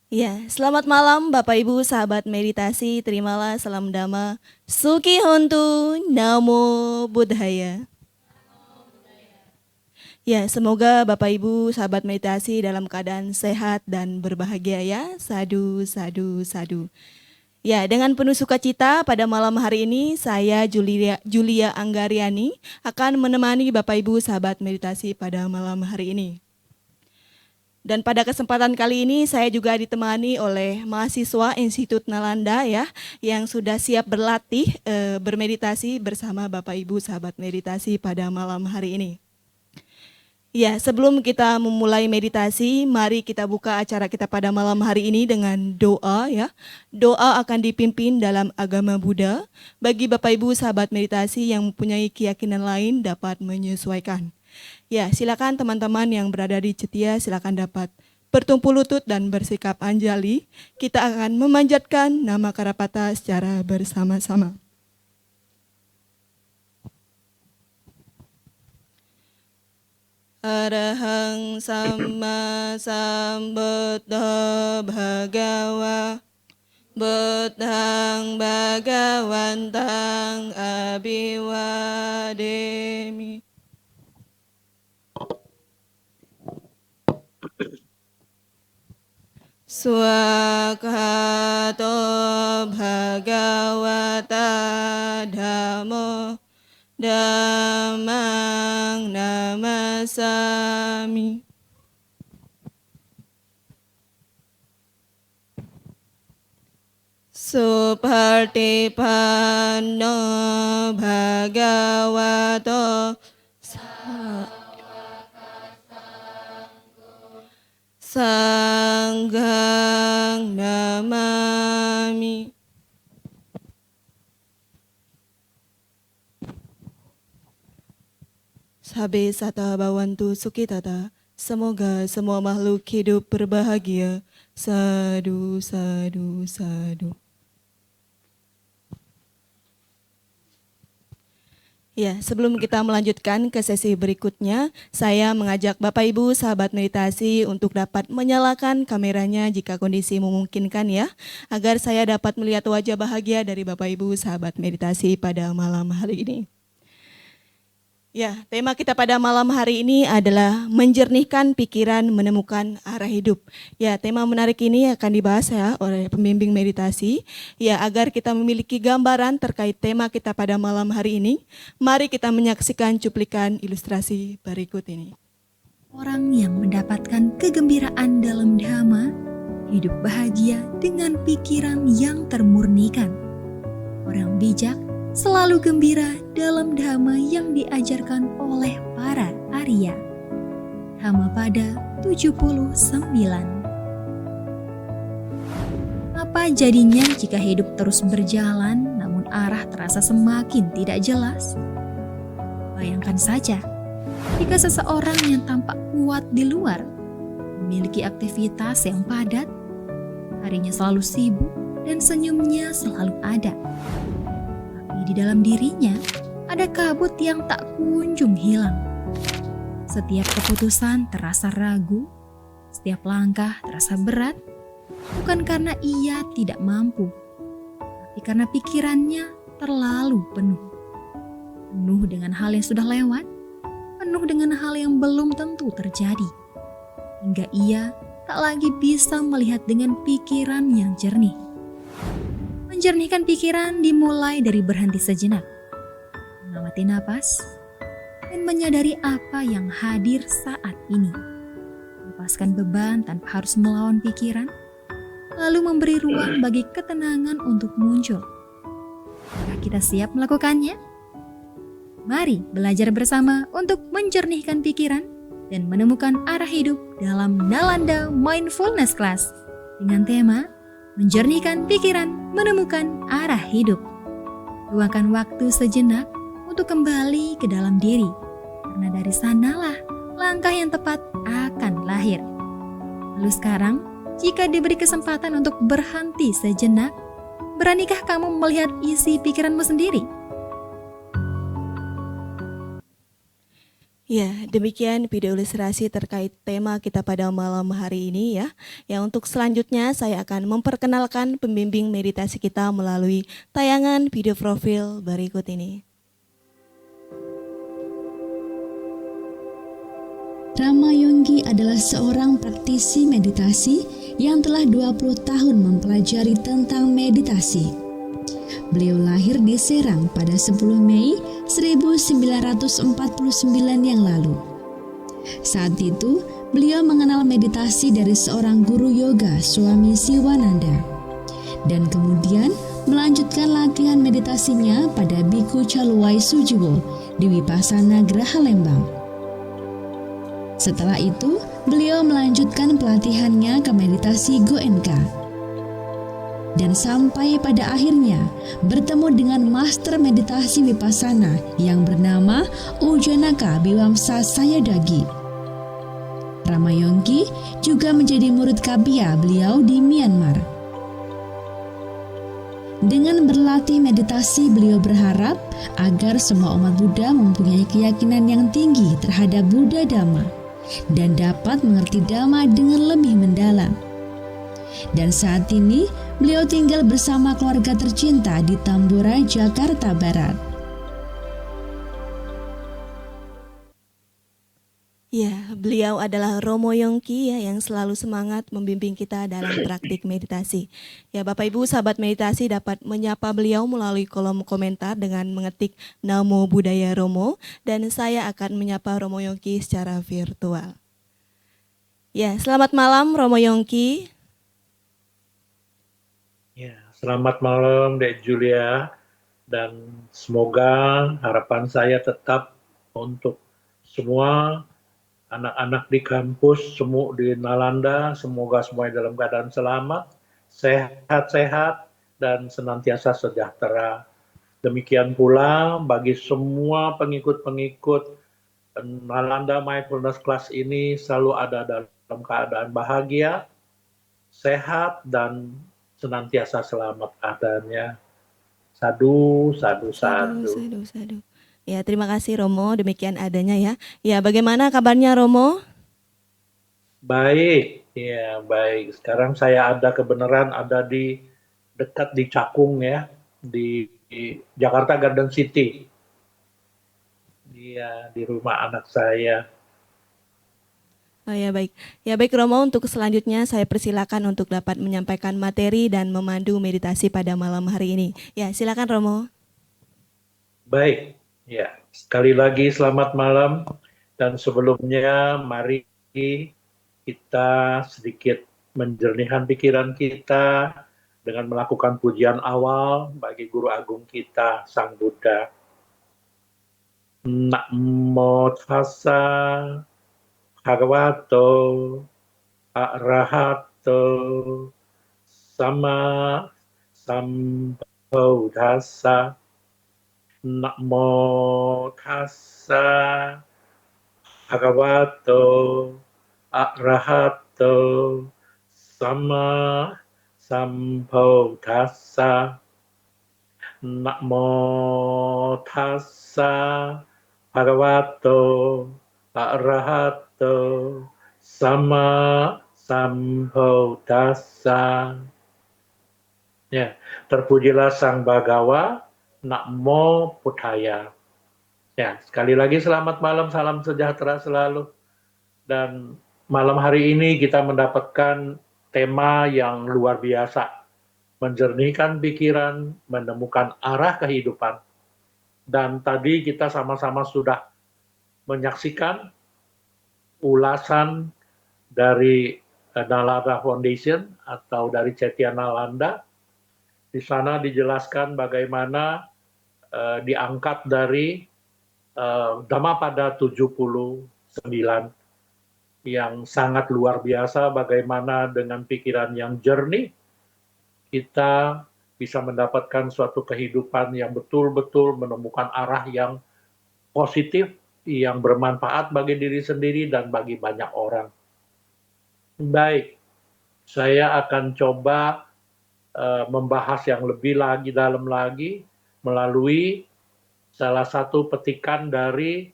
Ya, selamat malam Bapak Ibu sahabat meditasi, terimalah salam dhamma, Suki Hontu, Namo Buddhaya. Ya, semoga Bapak Ibu sahabat meditasi dalam keadaan sehat dan berbahagia ya, sadu, sadu, sadu. Ya, dengan penuh sukacita pada malam hari ini saya Julia Anggariani akan menemani Bapak Ibu sahabat meditasi pada malam hari ini. Dan pada kesempatan kali ini saya juga ditemani oleh mahasiswa Institut Nalanda ya, yang sudah siap berlatih bermeditasi bersama Bapak Ibu sahabat meditasi pada malam hari ini. Ya, sebelum kita memulai meditasi, mari kita buka acara kita pada malam hari ini dengan doa ya. Doa akan dipimpin dalam agama Buddha. Bagi Bapak Ibu sahabat meditasi yang mempunyai keyakinan lain dapat menyesuaikan. Ya, silakan teman-teman yang berada di Cetia, silakan dapat bertumpu lutut dan bersikap anjali. Kita akan memanjatkan nama Karapata secara bersama-sama. Arahang Samma Sambuddha Bhagawa Buddhang Bhagawantang Abhiwademi. Swakato Bhagavata Dhammo Dhammang Namasami. Supartipanno Bhagavato Sanghang namami. Sabe sata bawantu sukitata. Semoga semua makhluk hidup berbahagia. Sadu, sadu, sadu. Ya, sebelum kita melanjutkan ke sesi berikutnya, saya mengajak Bapak Ibu sahabat meditasi untuk dapat menyalakan kameranya jika kondisi memungkinkan ya, agar saya dapat melihat wajah bahagia dari Bapak Ibu sahabat meditasi pada malam hari ini. Ya, tema kita pada malam hari ini adalah menjernihkan pikiran, menemukan arah hidup. Ya, tema menarik ini akan dibahas ya oleh pembimbing meditasi. Ya, agar kita memiliki gambaran terkait tema kita pada malam hari ini, mari kita menyaksikan cuplikan ilustrasi berikut ini. Orang yang mendapatkan kegembiraan dalam dhamma, hidup bahagia dengan pikiran yang termurnikan. Orang bijak selalu gembira dalam dhamma yang diajarkan oleh para Arya. Dhammapada 79. Apa jadinya jika hidup terus berjalan namun arah terasa semakin tidak jelas? Bayangkan saja, jika seseorang yang tampak kuat di luar memiliki aktivitas yang padat, harinya selalu sibuk dan senyumnya selalu ada. Di dalam dirinya ada kabut yang tak kunjung hilang. Setiap keputusan terasa ragu, setiap langkah terasa berat, bukan karena ia tidak mampu, tapi karena pikirannya terlalu penuh. Penuh dengan hal yang sudah lewat, penuh dengan hal yang belum tentu terjadi, hingga ia tak lagi bisa melihat dengan pikiran yang jernih. Menjernihkan pikiran dimulai dari berhenti sejenak, mengamati napas, dan menyadari apa yang hadir saat ini. Lepaskan beban tanpa harus melawan pikiran, lalu memberi ruang bagi ketenangan untuk muncul. Apakah kita siap melakukannya? Mari belajar bersama untuk menjernihkan pikiran dan menemukan arah hidup dalam Nalanda Mindfulness Class dengan tema menjernihkan pikiran, menemukan arah hidup. Luangkan waktu sejenak untuk kembali ke dalam diri, karena dari sanalah langkah yang tepat akan lahir. Lalu sekarang, jika diberi kesempatan untuk berhenti sejenak, beranikah kamu melihat isi pikiranmu sendiri? Ya, demikian video ilustrasi terkait tema kita pada malam hari ini ya. Ya, untuk selanjutnya saya akan memperkenalkan pembimbing meditasi kita melalui tayangan video profil berikut ini. Rama Yonggi adalah seorang praktisi meditasi yang telah 20 tahun mempelajari tentang meditasi. Beliau lahir di Serang pada 10 Mei 1949 yang lalu. Saat itu, beliau mengenal meditasi dari seorang guru yoga, Swami Siwananda, dan kemudian melanjutkan latihan meditasinya pada Biku Caluwai Sujiwo di Wipasana Geraha Lembang. Setelah itu, beliau melanjutkan pelatihannya ke meditasi Goenka. Dan sampai pada akhirnya bertemu dengan master meditasi Vipassana yang bernama Ujanaka Biwamsa Sayadagi. Rama Yonggi juga menjadi murid Kabia beliau di Myanmar. Dengan berlatih meditasi, beliau berharap agar semua umat Buddha mempunyai keyakinan yang tinggi terhadap Buddha Dhamma dan dapat mengerti Dhamma dengan lebih mendalam. Dan saat ini, beliau tinggal bersama keluarga tercinta di Tambora, Jakarta Barat. Ya, beliau adalah Romo Yongki ya, yang selalu semangat membimbing kita dalam praktik meditasi. Ya, Bapak Ibu sahabat meditasi dapat menyapa beliau melalui kolom komentar dengan mengetik Namo Buddhaya Romo, dan saya akan menyapa Romo Yongki secara virtual. Ya, selamat malam Romo Yongki. Ya, selamat malam Dek Julia, dan semoga harapan saya tetap untuk semua anak-anak di kampus, semua di Nalanda, semoga semuanya dalam keadaan selamat, sehat-sehat, dan senantiasa sejahtera. Demikian pula bagi semua pengikut-pengikut Nalanda Mindfulness Class ini selalu ada dalam keadaan bahagia, sehat, dan senantiasa selamat adanya. Sadu, sadu, sadu. Sadu. Ya, terima kasih Romo, demikian adanya ya. Ya, bagaimana kabarnya Romo? Baik, ya baik. Sekarang saya ada kebenaran ada di dekat di Cakung ya, di Jakarta Garden City. Dia di rumah anak saya. Oh ya baik. Ya baik Romo, untuk selanjutnya saya persilakan untuk dapat menyampaikan materi dan memandu meditasi pada malam hari ini. Ya, silakan Romo. Baik, ya. Sekali lagi selamat malam, dan sebelumnya mari kita sedikit menjernihkan pikiran kita dengan melakukan pujian awal bagi Guru Agung kita, Sang Buddha. Namo Tassa Bhagavato Arahato Sama Sambuddhassa. Namo Tassa Bhagavato Arahato Sama Sambuddhassa. Namo Tassa Bhagavato Arahato Sama Sambuddhassa. Ya, terpujilah Sang Bhagawa, Namo Buddhaya. Ya, sekali lagi selamat malam, salam sejahtera selalu. Dan malam hari ini kita mendapatkan tema yang luar biasa, menjernihkan pikiran, menemukan arah kehidupan. Dan tadi kita sama-sama sudah menyaksikan ulasan dari Nalanda Foundation atau dari Cetya Nalanda. Di sana dijelaskan bagaimana diangkat dari Dhammapada 79 yang sangat luar biasa, bagaimana dengan pikiran yang jernih kita bisa mendapatkan suatu kehidupan yang betul-betul menemukan arah yang positif, yang bermanfaat bagi diri sendiri dan bagi banyak orang. Baik, saya akan coba membahas yang lebih lagi dalam lagi melalui salah satu petikan dari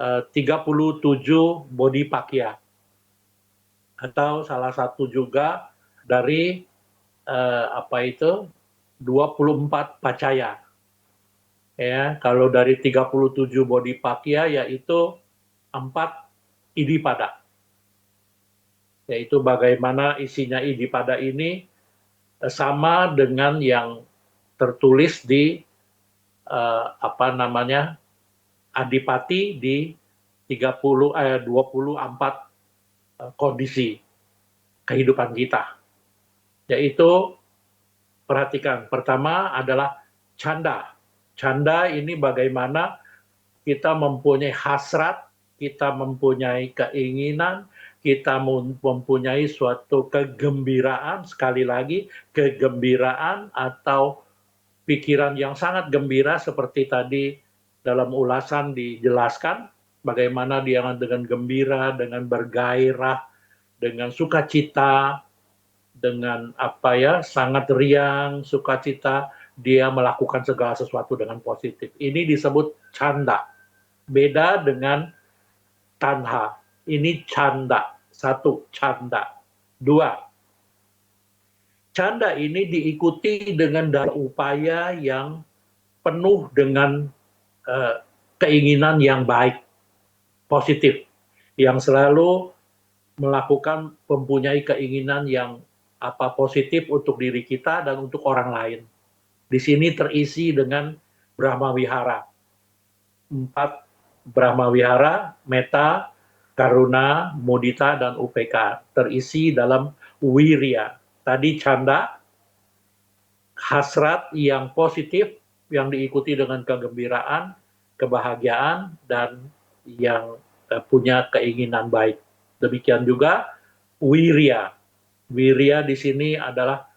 37 body pakya, atau salah satu juga dari 24 pacaya. Ya, kalau dari 37 body pakya yaitu 4 idipada. Yaitu bagaimana isinya idipada ini sama dengan yang tertulis di Adipati di 24 kondisi kehidupan kita. Yaitu, perhatikan, pertama adalah canda. Canda ini bagaimana kita mempunyai hasrat, kita mempunyai keinginan, kita mempunyai suatu kegembiraan, sekali lagi kegembiraan atau pikiran yang sangat gembira seperti tadi dalam ulasan dijelaskan, bagaimana dia dengan gembira, dengan bergairah, dengan sukacita, dengan sangat riang, sukacita, dia melakukan segala sesuatu dengan positif. Ini disebut canda. Beda dengan tanha. Ini canda. 1, canda. 2, canda ini diikuti dengan daya upaya yang penuh dengan keinginan yang baik, positif, yang selalu melakukan mempunyai keinginan yang positif untuk diri kita dan untuk orang lain. Di sini terisi dengan Brahma Wihara. 4 Brahma Wihara, Metta, Karuna, Mudita, dan UPK. Terisi dalam Wirya. Tadi canda, hasrat yang positif, yang diikuti dengan kegembiraan, kebahagiaan, dan yang punya keinginan baik. Demikian juga Wirya. Wirya di sini adalah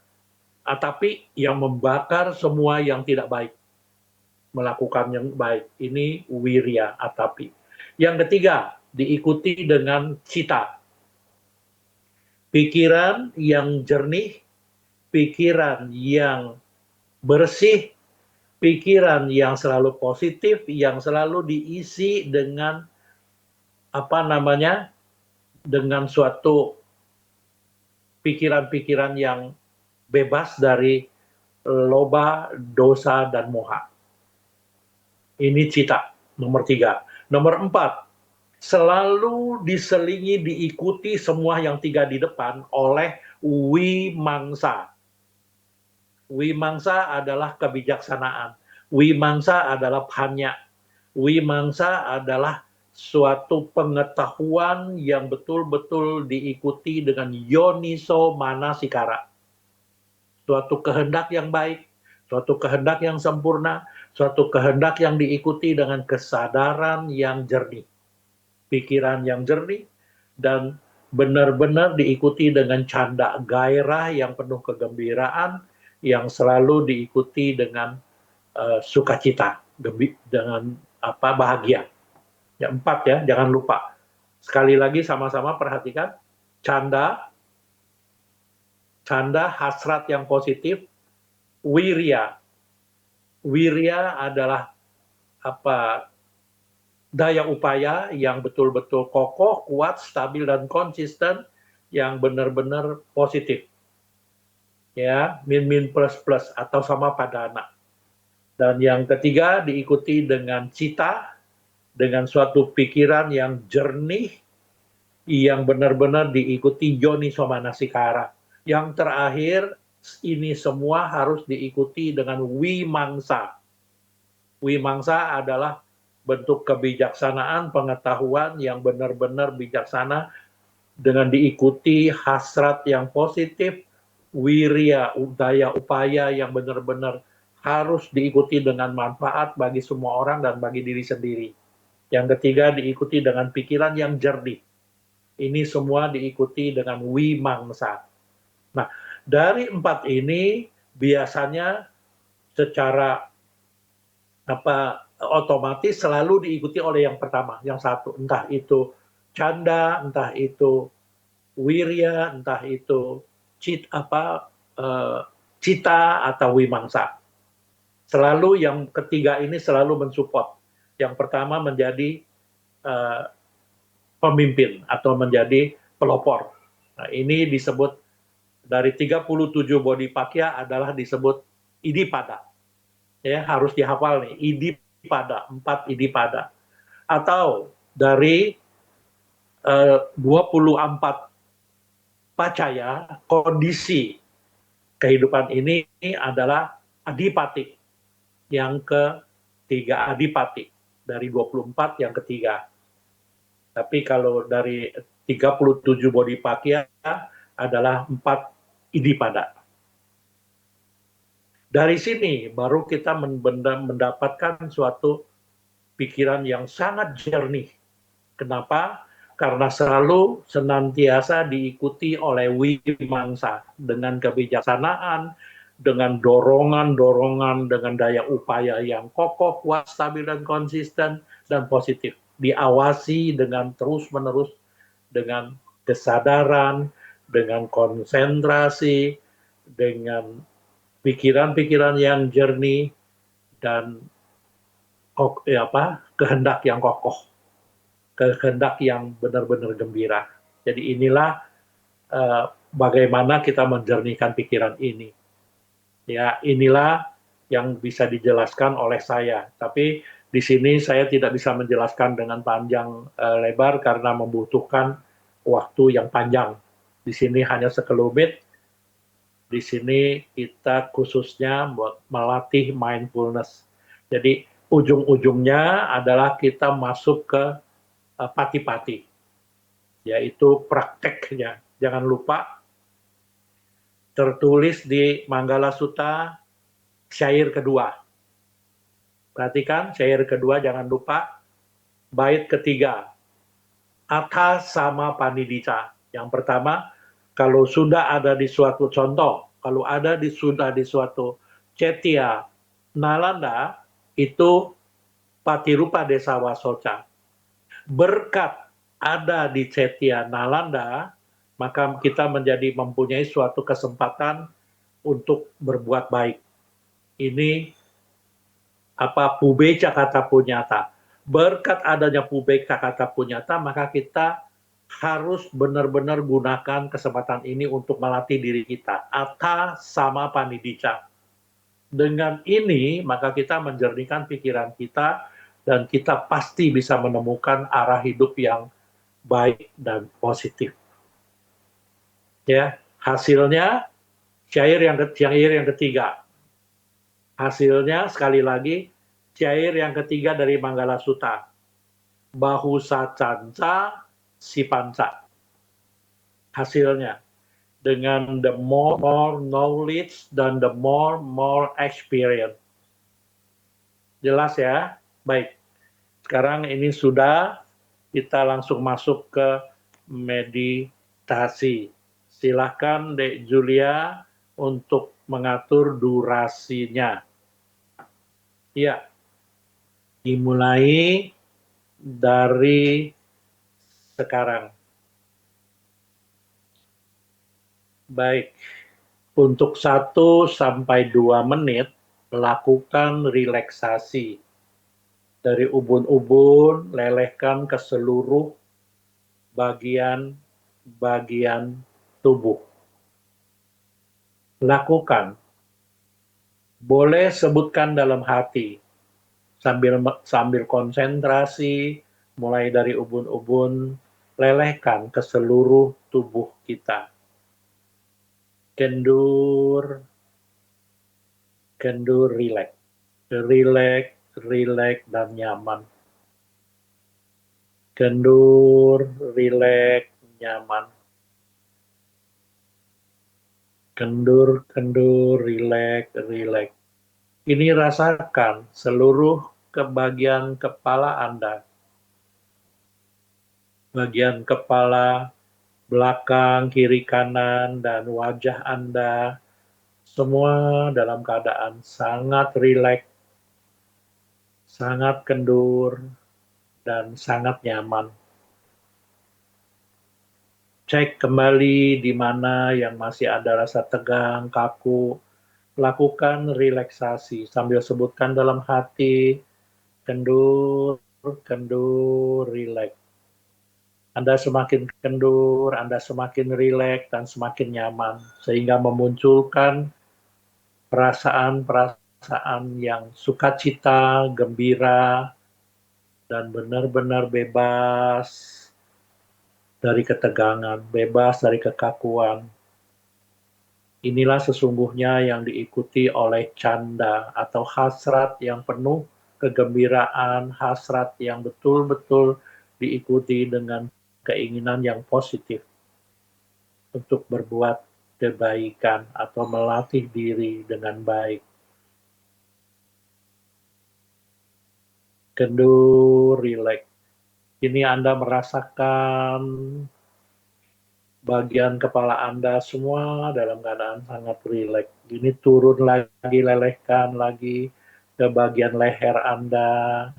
atapi yang membakar semua yang tidak baik. Melakukan yang baik. Ini Wirya, atapi. Yang ketiga, diikuti dengan cita. Pikiran yang jernih, pikiran yang bersih, pikiran yang selalu positif, yang selalu diisi dengan dengan suatu pikiran-pikiran yang bebas dari loba, dosa, dan moha. Ini cita, nomor 3. Nomor 4, selalu diselingi, diikuti semua yang 3 di depan oleh wimangsa. Wimangsa adalah kebijaksanaan. Wimangsa adalah panya. Wimangsa adalah suatu pengetahuan yang betul-betul diikuti dengan yoniso manasikara. Suatu kehendak yang baik, suatu kehendak yang sempurna, suatu kehendak yang diikuti dengan kesadaran yang jernih. Pikiran yang jernih, dan benar-benar diikuti dengan canda gairah yang penuh kegembiraan, yang selalu diikuti dengan sukacita, dengan bahagia. Yang 4 ya, jangan lupa. Sekali lagi sama-sama perhatikan, canda, hasrat yang positif, wirya. Wirya adalah daya upaya yang betul-betul kokoh, kuat, stabil, dan konsisten, yang benar-benar positif. Ya, min plus plus atau sama padana. Dan yang ketiga diikuti dengan cita, dengan suatu pikiran yang jernih, yang benar-benar diikuti yoniso manasikara. Yang terakhir, ini semua harus diikuti dengan wimangsa. Wimangsa adalah bentuk kebijaksanaan, pengetahuan yang benar-benar bijaksana, dengan diikuti hasrat yang positif, wirya, daya upaya yang benar-benar harus diikuti dengan manfaat bagi semua orang dan bagi diri sendiri. Yang ketiga diikuti dengan pikiran yang jernih. Ini semua diikuti dengan wimangsa. Nah, dari 4 ini biasanya secara otomatis selalu diikuti oleh yang pertama, yang 1, entah itu canda, entah itu wirya, entah itu cita atau wimangsa. Selalu yang ketiga ini selalu mensupport. Yang pertama menjadi uh, pemimpin atau menjadi pelopor. Nah, ini disebut dari 37 body pakya adalah disebut idipada. Ya, harus dihafal nih, idipada, 4 idipada. Atau dari 24 pacaya, kondisi kehidupan ini adalah adipati. Yang ketiga adipati. Dari 24 yang ketiga. Tapi kalau dari 37 body pakya adalah 4 idipada. Dari sini baru kita mendapatkan suatu pikiran yang sangat jernih. Kenapa? Karena selalu senantiasa diikuti oleh wimangsa dengan kebijaksanaan, dengan dorongan-dorongan, dengan daya upaya yang kokoh, kuat, stabil, dan konsisten, dan positif. Diawasi dengan terus-menerus, dengan kesadaran, dengan konsentrasi, dengan pikiran-pikiran yang jernih, dan kehendak yang kokoh, kehendak yang benar-benar gembira. Jadi inilah bagaimana kita menjernihkan pikiran ini. Ya, inilah yang bisa dijelaskan oleh saya. Tapi di sini saya tidak bisa menjelaskan dengan panjang lebar karena membutuhkan waktu yang panjang. Di sini hanya sekelumit. Di sini kita khususnya melatih mindfulness. Jadi ujung-ujungnya adalah kita masuk ke pati-pati, yaitu prakteknya. Jangan lupa, tertulis di Manggala Sutta, syair kedua. Perhatikan, syair kedua jangan lupa, bait ketiga, Atha sama panidita. Yang pertama, kalau sudah ada di suatu contoh, kalau sudah di suatu Cetya Nalanda, itu Patirupa Desa Wasoca. Berkat ada di Cetya Nalanda, maka kita mempunyai suatu kesempatan untuk berbuat baik. Ini Pubeca kata punyata. Berkat adanya Pubeca kata punyata, maka kita harus benar-benar gunakan kesempatan ini untuk melatih diri kita. Atha sama panidita. Dengan ini, maka kita menjernihkan pikiran kita, dan kita pasti bisa menemukan arah hidup yang baik dan positif. Ya, hasilnya syair yang ketiga. Hasilnya sekali lagi syair yang ketiga dari Manggala Sutta. Bahusa canca si panca. Hasilnya dengan the more knowledge dan the more experience. Jelas ya? Baik. Sekarang ini sudah, kita langsung masuk ke meditasi. Silakan Dek Julia untuk mengatur durasinya. Ya, dimulai dari sekarang. Baik, untuk 1 sampai 2 menit, lakukan relaksasi. Dari ubun-ubun, lelehkan ke seluruh bagian tubuh. Lakukan. Boleh sebutkan dalam hati, sambil konsentrasi, mulai dari ubun-ubun, lelehkan ke seluruh tubuh kita. Kendur, rileks. Rileks dan nyaman. Kendur, rileks, nyaman. Kendur, rileks. Ini rasakan seluruh bagian kepala Anda. Bagian kepala, belakang, kiri, kanan, dan wajah Anda, semua dalam keadaan sangat rileks, sangat kendur, dan sangat nyaman. Cek kembali di mana yang masih ada rasa tegang, kaku. Lakukan relaksasi sambil sebutkan dalam hati, kendur, kendur, rileks. Anda semakin kendur, Anda semakin rileks dan semakin nyaman, sehingga memunculkan perasaan-perasaan yang sukacita, gembira, dan benar-benar bebas dari ketegangan, bebas dari kekakuan. Inilah sesungguhnya yang diikuti oleh canda atau hasrat yang penuh kegembiraan, hasrat yang betul-betul diikuti dengan keinginan yang positif untuk berbuat kebaikan atau melatih diri dengan baik. Kendur, rileks. Kini Anda merasakan bagian kepala Anda semua dalam keadaan sangat rileks. Ini turun lagi, lelehkan lagi ke bagian leher Anda,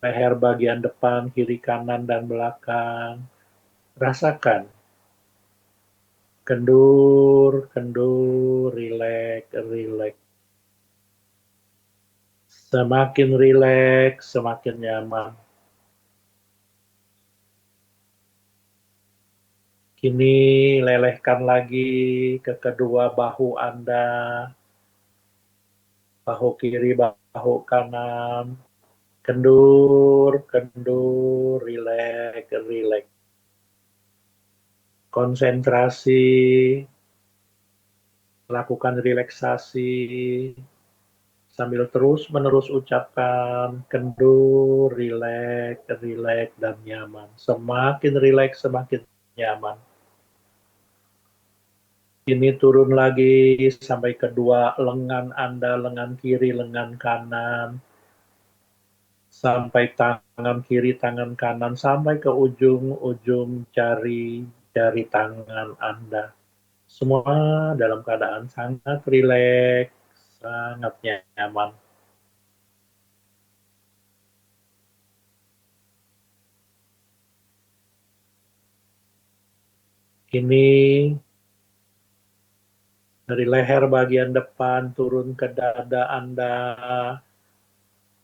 leher bagian depan, kiri, kanan, dan belakang. Rasakan. Kendur, kendur, rileks, rileks. Semakin rileks, semakin nyaman. Kini lelehkan lagi ke kedua bahu Anda, bahu kiri, bahu kanan. Kendur, kendur, rileks, rileks. Konsentrasi, lakukan relaksasi, sambil terus-menerus ucapkan kendur, rileks, rileks, dan nyaman. Semakin rileks, semakin nyaman. Ini turun lagi sampai kedua lengan Anda, lengan kiri, lengan kanan, sampai tangan kiri, tangan kanan, sampai ke ujung-ujung jari tangan Anda. Semua dalam keadaan sangat rileks, sangat nyaman. Ini dari leher bagian depan turun ke dada Anda,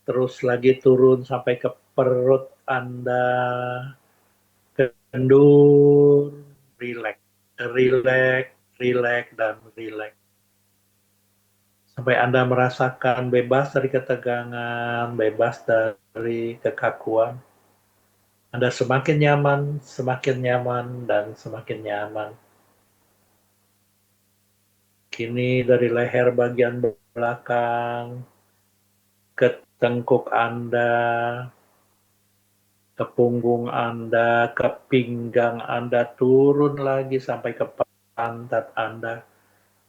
terus lagi turun sampai ke perut Anda, kendur, rileks, rileks, rileks, dan rileks. Sampai Anda merasakan bebas dari ketegangan, bebas dari kekakuan. Anda semakin nyaman, dan semakin nyaman. Kini dari leher bagian belakang, ke tengkuk Anda, ke punggung Anda, ke pinggang Anda, turun lagi sampai ke pantat Anda.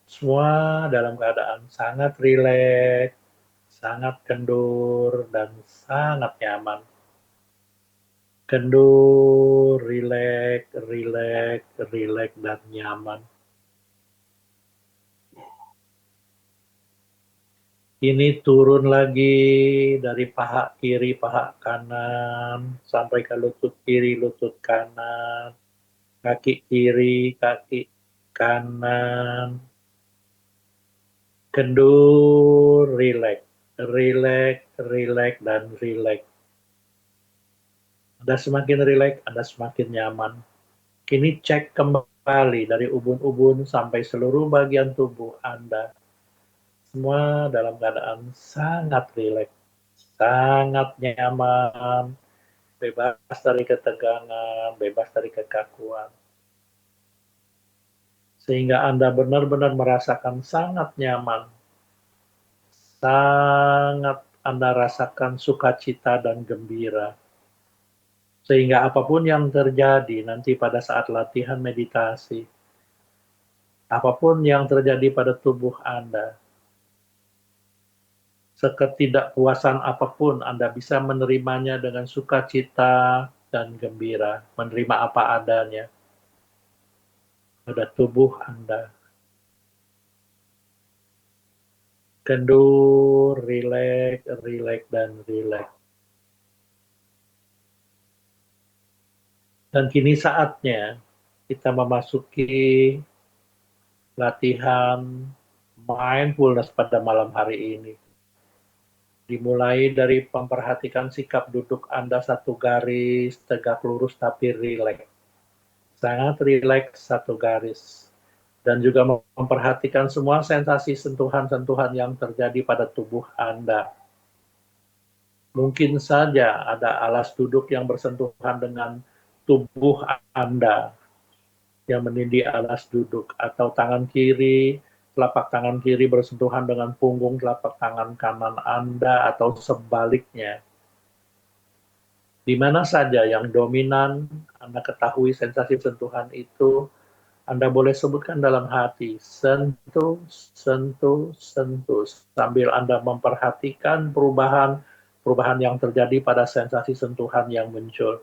Semua dalam keadaan sangat rileks, sangat kendur, dan sangat nyaman. Kendur, rileks, rileks, rileks, dan nyaman. Ini turun lagi dari paha kiri, paha kanan, sampai ke lutut kiri, lutut kanan, kaki kiri, kaki kanan. Kendur, rileks, rileks, rileks, dan rileks. Anda semakin rileks, Anda semakin nyaman. Kini cek kembali dari ubun-ubun sampai seluruh bagian tubuh Anda. Semua dalam keadaan sangat rileks, sangat nyaman, bebas dari ketegangan, bebas dari kekakuan. Sehingga Anda benar-benar merasakan sangat nyaman, sangat Anda rasakan sukacita dan gembira. Sehingga apapun yang terjadi nanti pada saat latihan meditasi, apapun yang terjadi pada tubuh Anda, seketidakpuasan apapun Anda bisa menerimanya dengan sukacita dan gembira, menerima apa adanya pada tubuh Anda. Kendur, rileks, rileks, dan rileks. Dan kini saatnya kita memasuki latihan mindfulness pada malam hari ini. Dimulai dari memperhatikan sikap duduk Anda satu garis, tegak lurus tapi rileks. Sangat rileks satu garis. Dan juga memperhatikan semua sensasi sentuhan-sentuhan yang terjadi pada tubuh Anda. Mungkin saja ada alas duduk yang bersentuhan dengan tubuh Anda yang menindih alas duduk, atau telapak tangan kiri bersentuhan dengan punggung telapak tangan kanan Anda, atau sebaliknya. Di mana saja yang dominan, Anda ketahui sensasi sentuhan itu, Anda boleh sebutkan dalam hati, sentuh, sentuh, sentuh, sambil Anda memperhatikan perubahan yang terjadi pada sensasi sentuhan yang muncul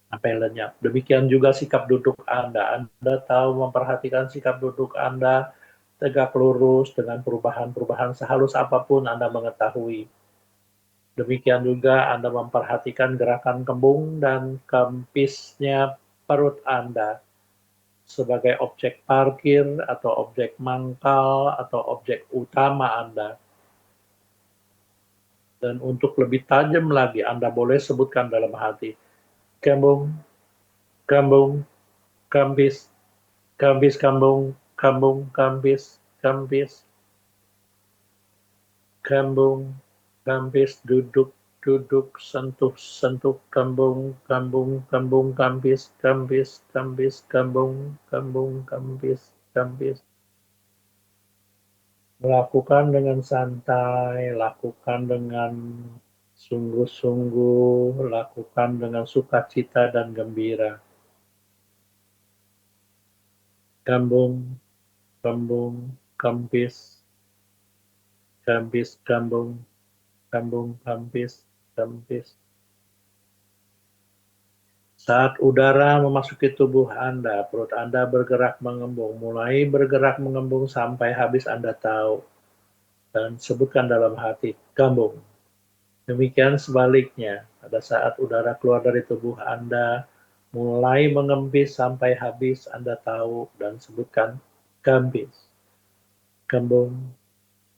sampai lenyap. Demikian juga sikap duduk Anda. Anda tahu memperhatikan sikap duduk Anda tegak lurus dengan perubahan-perubahan sehalus apapun Anda mengetahui. Demikian juga Anda memperhatikan gerakan kembung dan kempisnya perut Anda sebagai objek parkir atau objek mangkal atau objek utama Anda. Dan untuk lebih tajam lagi, Anda boleh sebutkan dalam hati, kembung, kambung, kambis, kambis, kambung, kambung, kambis, kambis, kambung, kambis, duduk, duduk, sentuh, sentuh, kambung, kambung, kambung, kambis, kambis, kambis, kambung, kambung, kambis, kambis. Lakukan dengan santai, lakukan dengan sungguh-sungguh, lakukan dengan sukacita dan gembira. Kambung, kambung, kempis, kempis, kambung, kambung, kempis, kempis. Saat udara memasuki tubuh Anda, perut Anda bergerak mengembung, mulai bergerak mengembung sampai habis Anda tahu. Dan sebutkan dalam hati, kambung. Demikian sebaliknya, pada saat udara keluar dari tubuh Anda, mulai mengempis sampai habis Anda tahu dan sebutkan, kempis. Kambung,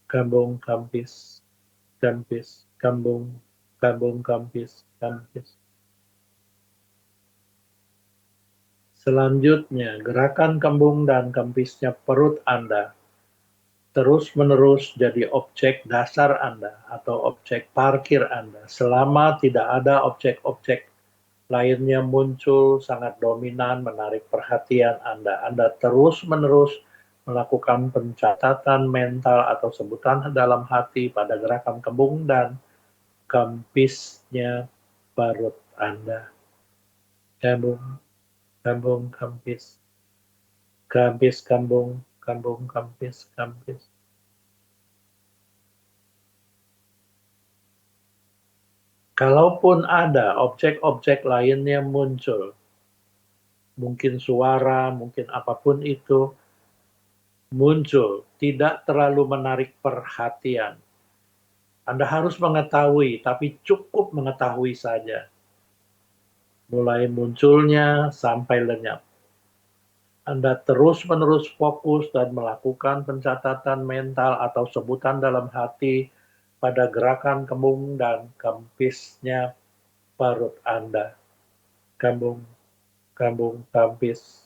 kambung, kampis, kampis, kambung, kambung, kampis, kampis. Selanjutnya, gerakan kembung dan kempisnya perut Anda terus-menerus jadi objek dasar Anda atau objek parkir Anda. Selama tidak ada objek-objek lainnya muncul sangat dominan menarik perhatian Anda. Anda terus-menerus melakukan pencatatan mental atau sebutan dalam hati pada gerakan kembung dan kempisnya perut Anda. Kembung, kambung, kempis, kempis, kambung, kambung, kempis, kempis. Kalaupun ada objek-objek lainnya muncul, mungkin suara, mungkin apapun itu, muncul, tidak terlalu menarik perhatian. Anda harus mengetahui, tapi cukup mengetahui saja. Mulai munculnya sampai lenyap. Anda terus-menerus fokus dan melakukan pencatatan mental atau sebutan dalam hati pada gerakan kembung dan kempisnya perut Anda. Kambung, kambung, kampis,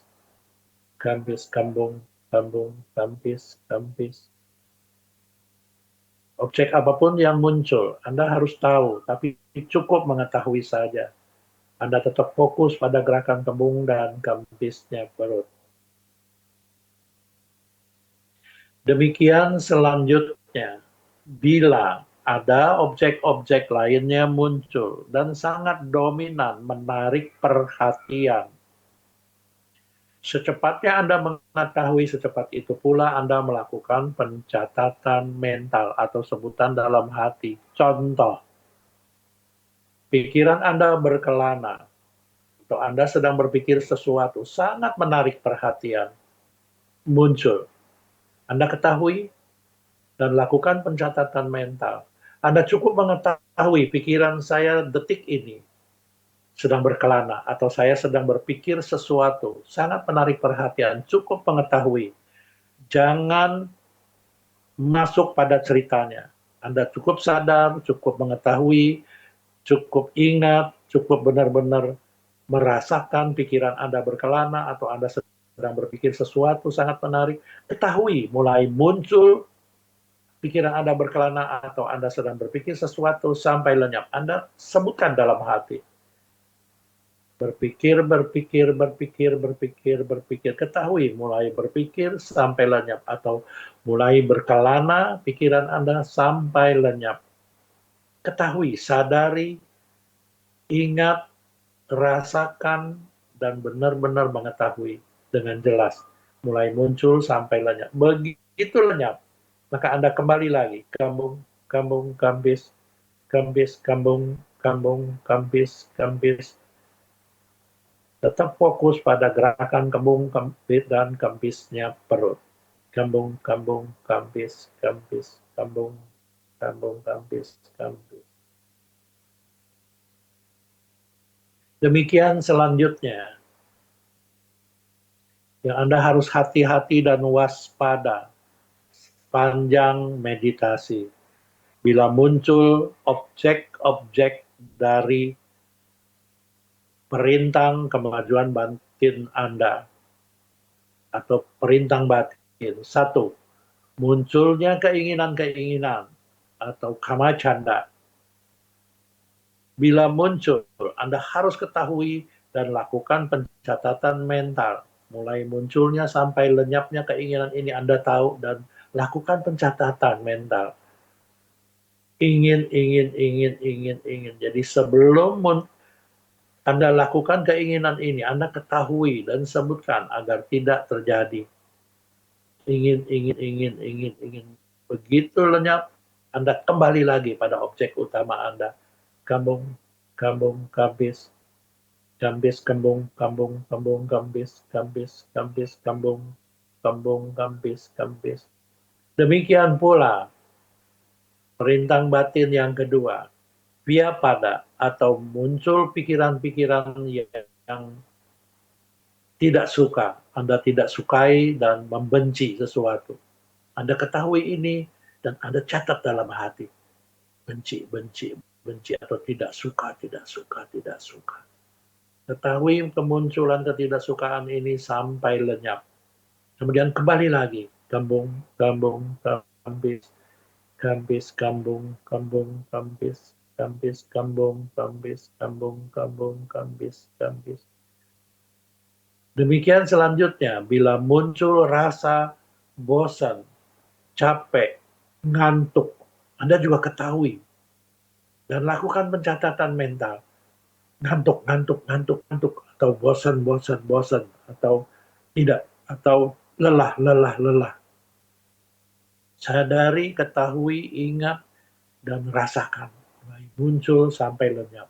kampis, kambung, kambung, kampis, kampis. Objek apapun yang muncul, Anda harus tahu, tapi cukup mengetahui saja. Anda tetap fokus pada gerakan kembung dan kempisnya perut. Demikian selanjutnya, bila ada objek-objek lainnya muncul dan sangat dominan menarik perhatian, secepatnya Anda mengetahui, secepat itu pula Anda melakukan pencatatan mental atau sebutan dalam hati. Contoh, pikiran Anda berkelana, atau Anda sedang berpikir sesuatu sangat menarik perhatian, muncul. Anda ketahui dan lakukan pencatatan mental. Anda cukup mengetahui pikiran saya detik ini sedang berkelana atau saya sedang berpikir sesuatu sangat menarik perhatian. Cukup mengetahui. Jangan masuk pada ceritanya. Anda cukup sadar, cukup mengetahui, cukup ingat, cukup benar-benar merasakan pikiran Anda berkelana atau Anda sedang berpikir sesuatu sangat menarik, ketahui mulai muncul pikiran Anda berkelana atau Anda sedang berpikir sesuatu sampai lenyap. Anda sebutkan dalam hati. Berpikir, berpikir, berpikir, berpikir, berpikir. Ketahui mulai berpikir sampai lenyap atau mulai berkelana pikiran Anda sampai lenyap. Ketahui, sadari, ingat, rasakan, dan benar-benar mengetahui dengan jelas. Mulai muncul sampai lenyap. Begitu lenyap, maka Anda kembali lagi. Kambung, kambung, kambis, kambis, kambung, kambung, kambis, kambis. Tetap fokus pada gerakan kembung, kambis, dan kambisnya perut. Kambung, kambung, kambis, kambis, kambung, kambung, kambis, kambis. Demikian selanjutnya, yang Anda harus hati-hati dan waspada panjang meditasi. Bila muncul objek-objek dari perintang kemajuan batin Anda atau perintang batin. Satu, munculnya keinginan-keinginan atau kama canda. Bila muncul, Anda harus ketahui dan lakukan pencatatan mental. Mulai munculnya sampai lenyapnya keinginan ini Anda tahu dan lakukan pencatatan mental. Ingin, ingin, ingin, ingin, ingin. Jadi sebelum Anda lakukan keinginan ini, Anda ketahui dan sebutkan agar tidak terjadi. Ingin, ingin, ingin, ingin, ingin. Begitu lenyap, Anda kembali lagi pada objek utama Anda. Kambung, kambung, kambis, kambis, kambung, kambung, kambung, kambis, kambis, kambis, kambung, kambung, kambis, kambis. Demikian pula perintang batin yang kedua, via pada atau muncul pikiran-pikiran yang tidak suka, Anda tidak sukai dan membenci sesuatu. Anda ketahui ini dan Anda catat dalam hati. Benci, benci, benci atau tidak suka, tidak suka, tidak suka. Ketahui kemunculan ketidaksukaan ini sampai lenyap. Kemudian kembali lagi. Kambung, kambung, kambis, kambis, kambung, kambung, kambis, kambis, kambung, kambis, kambung, kambung, kambis, kambis. Demikian selanjutnya, bila muncul rasa bosan, capek, ngantuk, Anda juga ketahui dan lakukan pencatatan mental. Ngantuk, ngantuk, ngantuk, ngantuk, atau bosan, bosan, bosan, atau tidak, atau lelah, lelah, lelah. Sadari, ketahui, ingat, dan rasakan. Mulai muncul sampai lenyap.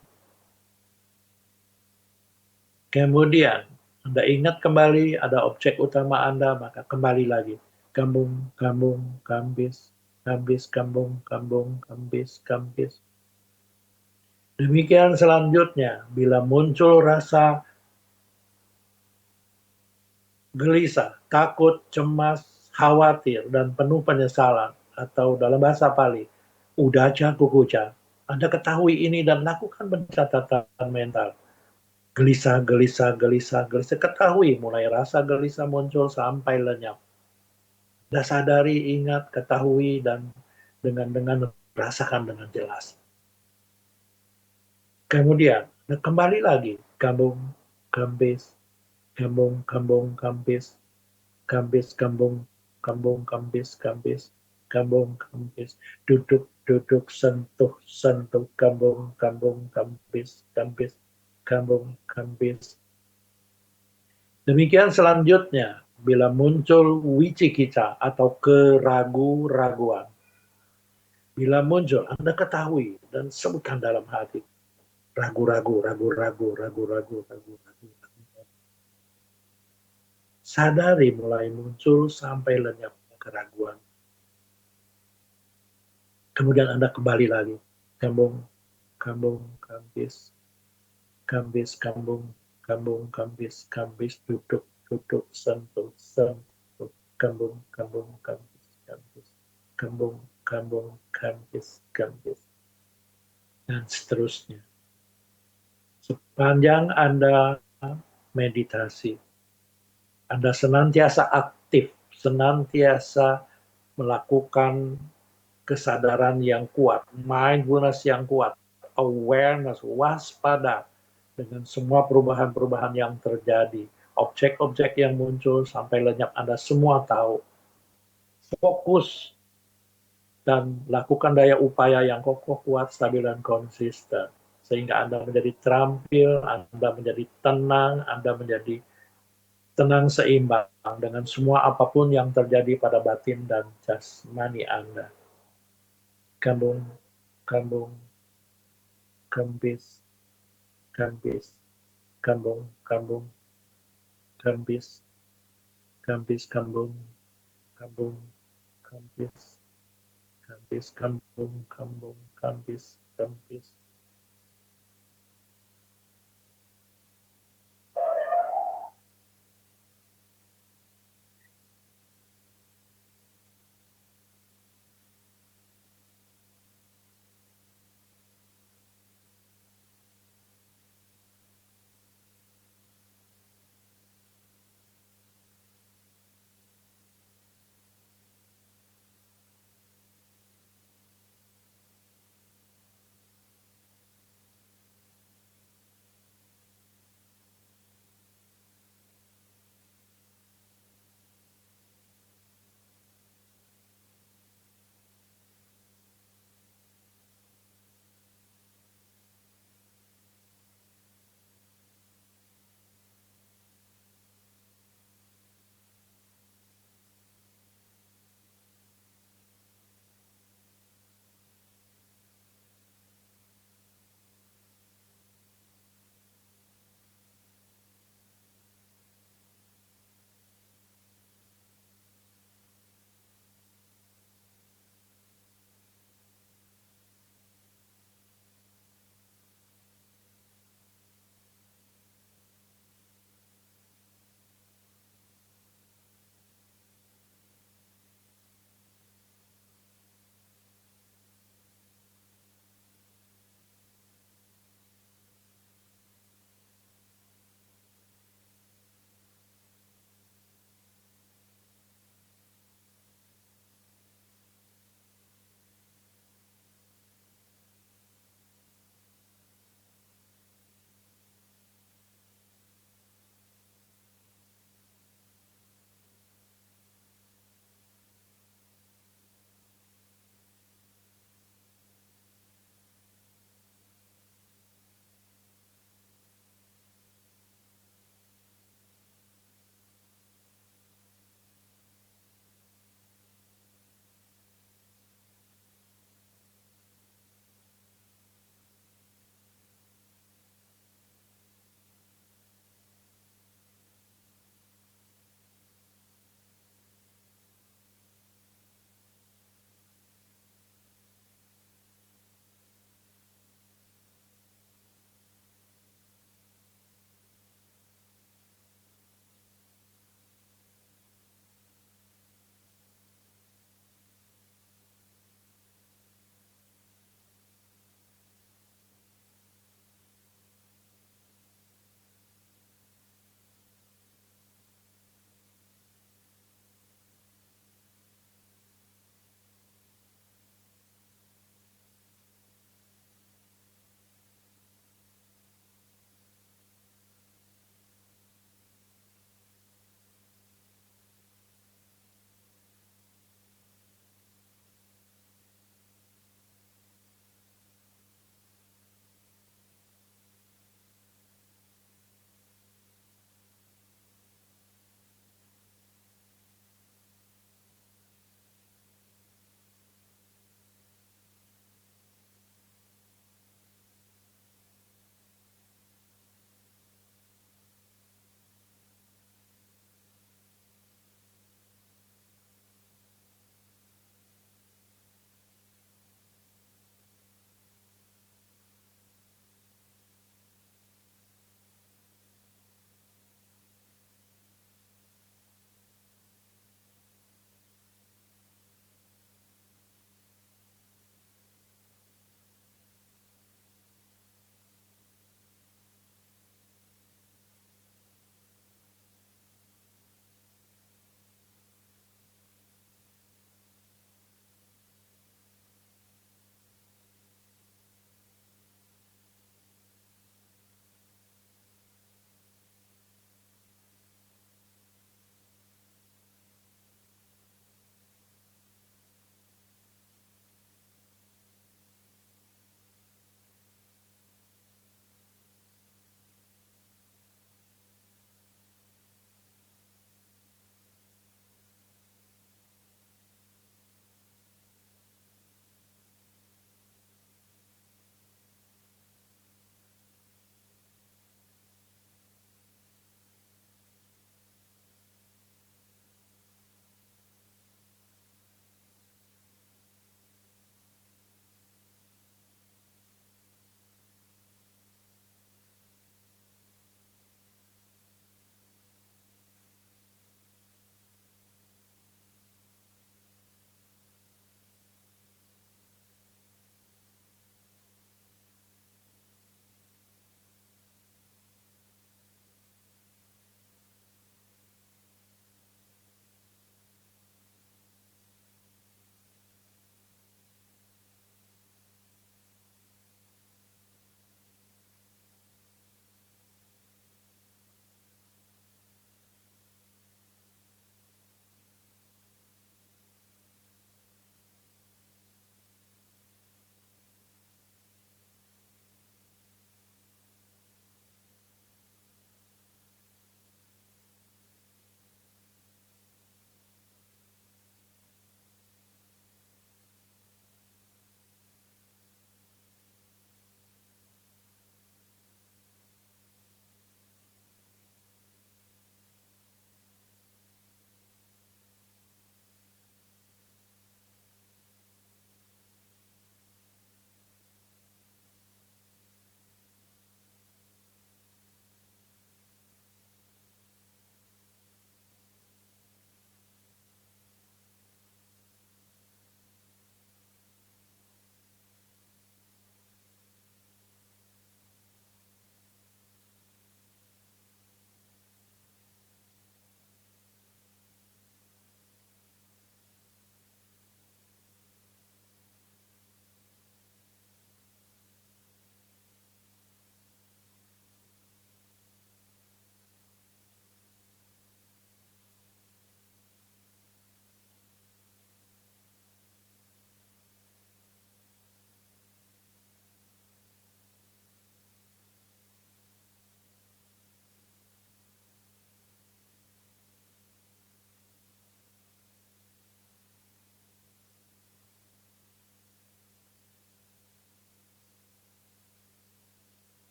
Kemudian, Anda ingat kembali ada objek utama Anda, maka kembali lagi. Kambung, kambung, kambis, kambis, kambung, kambung, kambis, kambis. Demikian selanjutnya, bila muncul rasa gelisah, takut, cemas, khawatir, dan penuh penyesalan, atau dalam bahasa Pali, udaca kukuca, Anda ketahui ini dan lakukan pencatatan mental. Gelisah, gelisah, gelisah, gelisah, ketahui mulai rasa gelisah muncul sampai lenyap. Anda sadari, ingat, ketahui, dan dengan rasakan dengan jelas. Kemudian, kembali lagi, kambung, kambis, kambung, kambung, kambis, kambis, kambung, kambung, kambis, kambis, kambung, kambis, duduk, duduk, sentuh, sentuh, kambung, kambung, kambis, kambis, kambung, kambis. Demikian selanjutnya, bila muncul wicikita atau keragu-raguan. Bila muncul, Anda ketahui dan sebutkan dalam hati. Ragu-ragu, ragu-ragu, ragu-ragu, ragu-ragu. Sadari mulai muncul sampai lenyap keraguan. Kemudian Anda kembali lagi. Kambung, kambung, kambis, kambis, kambung, kambung, kambis, kambis, duduk, duduk, sentuh, sentuh, kambung, kambung, kambis, kambis, kambung, kambung, kambis, kambis, dan seterusnya. Sepanjang Anda meditasi, Anda senantiasa aktif, senantiasa melakukan kesadaran yang kuat, mindfulness yang kuat, awareness, waspada dengan semua perubahan-perubahan yang terjadi, objek-objek yang muncul sampai lenyap, Anda semua tahu. Fokus dan lakukan daya upaya yang kokoh, kuat, stabil, dan konsisten. Sehingga Anda menjadi terampil, Anda menjadi tenang, Anda menjadi tenang seimbang dengan semua apapun yang terjadi pada batin dan jasmani Anda. Kambung, kambung, kambis, kambis, kambung, kambung, kambis, kambis, kambung, kambung, kambis, kambis, kambung, kambung, kambis, kambis.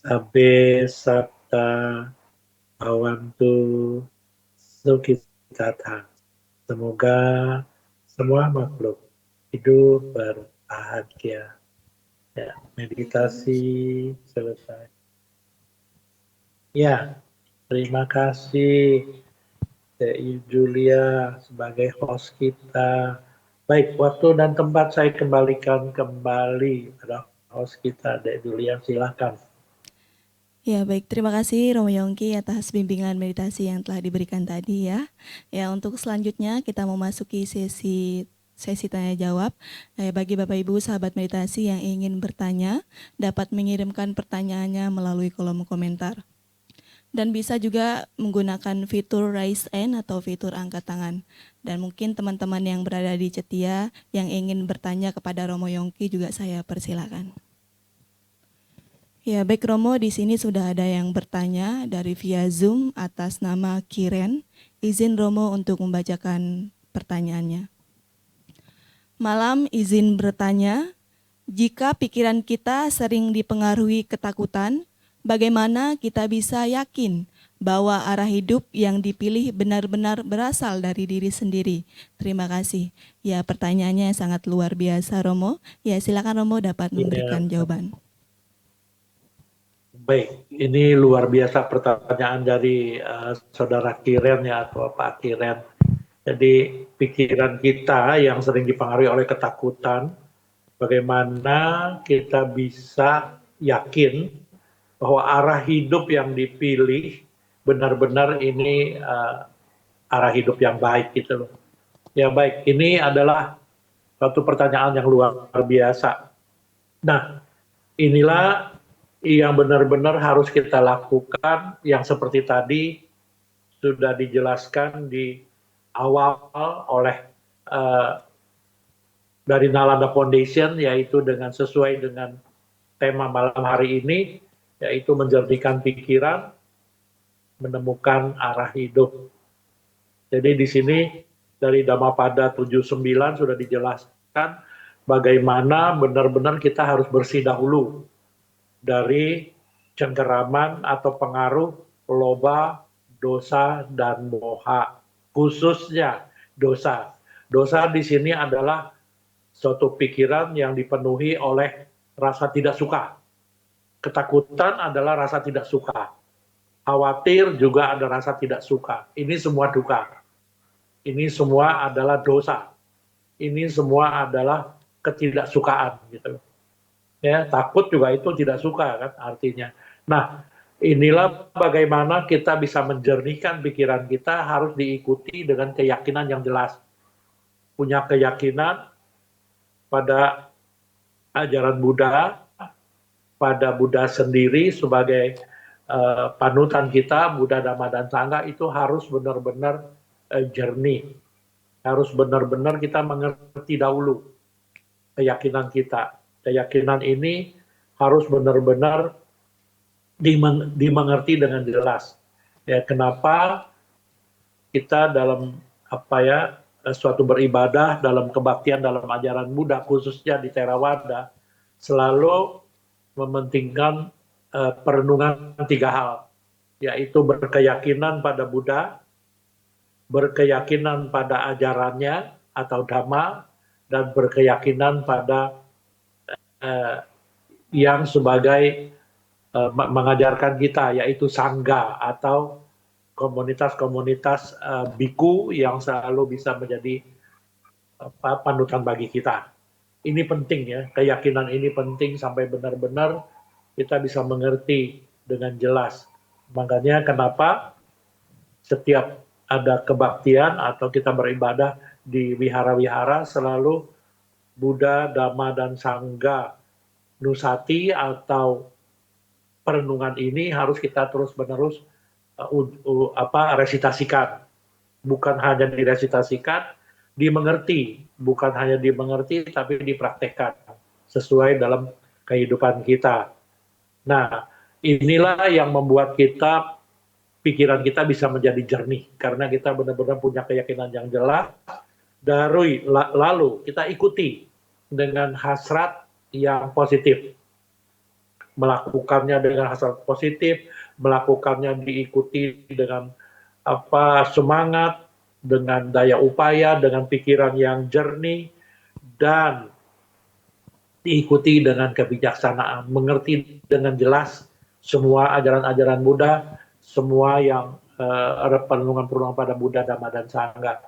Sabe sabta awantu sukitata. Semoga semua makhluk hidup berbahagia. Ya, meditasi selesai. Ya, terima kasih Teh Julia sebagai host kita. Baik, waktu dan tempat saya kembalikan kembali pada host kita, Teh Julia, silakan. Ya, baik. Terima kasih Romo Yongki atas bimbingan meditasi yang telah diberikan tadi ya. Ya, untuk selanjutnya kita memasuki sesi tanya jawab. Bagi Bapak Ibu sahabat meditasi yang ingin bertanya, dapat mengirimkan pertanyaannya melalui kolom komentar. Dan bisa juga menggunakan fitur raise hand atau fitur angkat tangan. Dan mungkin teman-teman yang berada di Cetia yang ingin bertanya kepada Romo Yongki juga saya persilakan. Ya, baik Romo, di sini sudah ada yang bertanya dari via Zoom atas nama Kiren. Izin Romo untuk membacakan pertanyaannya. Malam, izin bertanya, jika pikiran kita sering dipengaruhi ketakutan, bagaimana kita bisa yakin bahwa arah hidup yang dipilih benar-benar berasal dari diri sendiri? Terima kasih. Ya, pertanyaannya sangat luar biasa Romo. Ya, silakan Romo dapat memberikan jawaban. Baik, ini luar biasa pertanyaan dari Saudara Kiren ya, atau Pak Kiren. Jadi pikiran kita yang sering dipengaruhi oleh ketakutan, bagaimana kita bisa yakin bahwa arah hidup yang dipilih benar-benar ini arah hidup yang baik gitu loh. Ya baik, ini adalah satu pertanyaan yang luar biasa. Nah, inilah yang benar-benar harus kita lakukan, yang seperti tadi sudah dijelaskan di awal oleh dari Nalanda Foundation, yaitu sesuai dengan tema malam hari ini, yaitu menjernihkan pikiran, menemukan arah hidup. Jadi di sini dari Dhammapada 79 sudah dijelaskan bagaimana benar-benar kita harus bersih dahulu dari cengkeraman atau pengaruh loba, dosa, dan moha. Khususnya dosa. Dosa di sini adalah suatu pikiran yang dipenuhi oleh rasa tidak suka. Ketakutan adalah rasa tidak suka. Khawatir juga ada rasa tidak suka. Ini semua duka. Ini semua adalah dosa. Ini semua adalah ketidaksukaan gitu. Ya, takut juga itu tidak suka kan artinya. Nah, inilah bagaimana kita bisa menjernihkan pikiran kita, harus diikuti dengan keyakinan yang jelas. Punya keyakinan pada ajaran Buddha, pada Buddha sendiri sebagai panutan kita, Buddha, Dhamma, dan Sangha, itu harus benar-benar jernih. Harus benar-benar kita mengerti dahulu keyakinan kita. Keyakinan ini harus benar-benar dimengerti dengan jelas. Ya, kenapa kita dalam suatu beribadah, dalam kebaktian, dalam ajaran Buddha, khususnya di Theravada, selalu mementingkan perenungan 3 hal, yaitu berkeyakinan pada Buddha, berkeyakinan pada ajarannya atau Dhamma, dan berkeyakinan pada yang sebagai mengajarkan kita, yaitu Sangha atau komunitas-komunitas biku yang selalu bisa menjadi panutan bagi kita. Ini penting ya, keyakinan ini penting sampai benar-benar kita bisa mengerti dengan jelas. Makanya kenapa setiap ada kebaktian atau kita beribadah di wihara-wihara selalu Buddha, Dhamma, dan Sangha Nusati atau perenungan ini harus kita terus-menerus resitasikan. Bukan hanya diresitasikan, dimengerti. Bukan hanya dimengerti, tapi dipraktekkan sesuai dalam kehidupan kita. Nah, inilah yang membuat pikiran kita bisa menjadi jernih. Karena kita benar-benar punya keyakinan yang jelas, lalu kita ikuti dengan hasrat yang positif. melakukannya dengan hasrat positif, melakukannya diikuti dengan semangat, dengan daya upaya, dengan pikiran yang jernih, dan diikuti dengan kebijaksanaan, mengerti dengan jelas semua ajaran-ajaran Buddha, semua yang penulungan-penulungan pada Buddha, Dhamma, dan Sangha.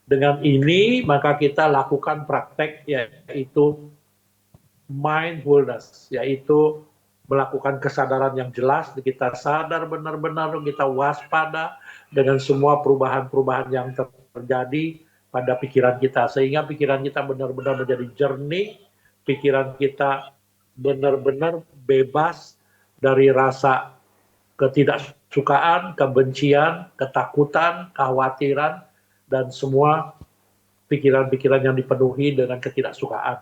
Dengan ini, maka kita lakukan praktek, yaitu mindfulness, yaitu melakukan kesadaran yang jelas, kita sadar benar-benar, kita waspada dengan semua perubahan-perubahan yang terjadi pada pikiran kita, sehingga pikiran kita benar-benar menjadi jernih, pikiran kita benar-benar bebas dari rasa ketidaksukaan, kebencian, ketakutan, kekhawatiran, dan semua pikiran-pikiran yang dipenuhi dengan ketidaksukaan.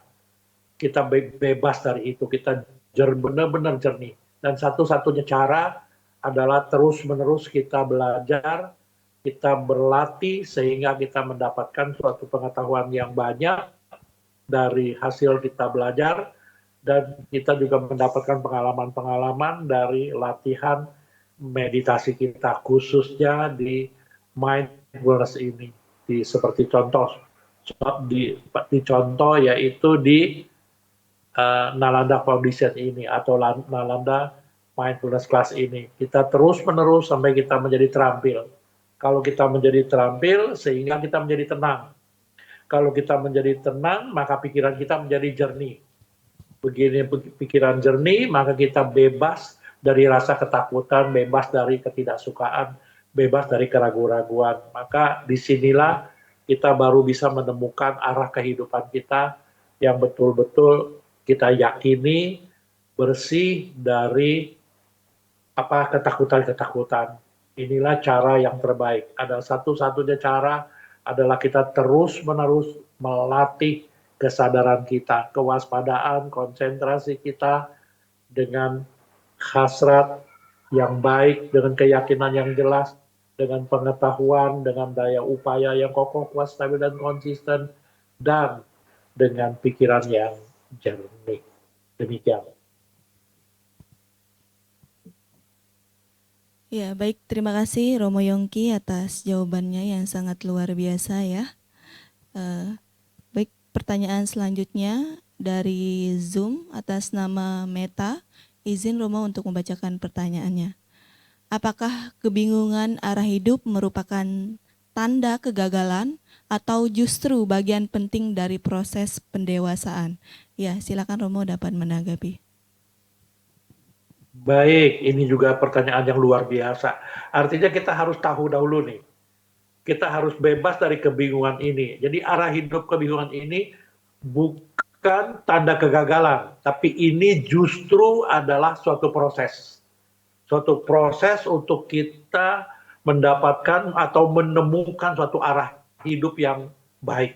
Kita bebas dari itu, kita benar-benar jernih. Dan satu-satunya cara adalah terus-menerus kita belajar, kita berlatih sehingga kita mendapatkan suatu pengetahuan yang banyak dari hasil kita belajar, dan kita juga mendapatkan pengalaman-pengalaman dari latihan meditasi kita, khususnya di mindfulness ini. Seperti contoh, yaitu di Nalanda Foundation ini atau Nalanda Mindfulness Class ini. Kita terus-menerus sampai kita menjadi terampil. Kalau kita menjadi terampil, sehingga kita menjadi tenang. Kalau kita menjadi tenang, maka pikiran kita menjadi jernih. Begini pikiran jernih, maka kita bebas dari rasa ketakutan, bebas dari ketidaksukaan, bebas dari keraguan-raguan. Maka disinilah kita baru bisa menemukan arah kehidupan kita yang betul-betul kita yakini bersih dari ketakutan-ketakutan. Inilah cara yang terbaik. Ada satu-satunya cara adalah kita terus-menerus melatih kesadaran kita, kewaspadaan, konsentrasi kita dengan hasrat yang baik, dengan keyakinan yang jelas, dengan pengetahuan, dengan daya upaya yang kokoh, kuat, stabil, dan konsisten, dan dengan pikiran yang jernih. Demikian. Ya, baik. Terima kasih Romo Yongki atas jawabannya yang sangat luar biasa ya. Baik, pertanyaan selanjutnya dari Zoom atas nama Meta. Izin Romo untuk membacakan pertanyaannya. Apakah kebingungan arah hidup merupakan tanda kegagalan atau justru bagian penting dari proses pendewasaan? Ya, silakan Romo dapat menanggapi. Baik, ini juga pertanyaan yang luar biasa. Artinya kita harus tahu dahulu nih, kita harus bebas dari kebingungan ini. Jadi arah hidup kebingungan ini bukan tanda kegagalan, tapi ini justru adalah suatu proses. Suatu proses untuk kita mendapatkan atau menemukan suatu arah hidup yang baik.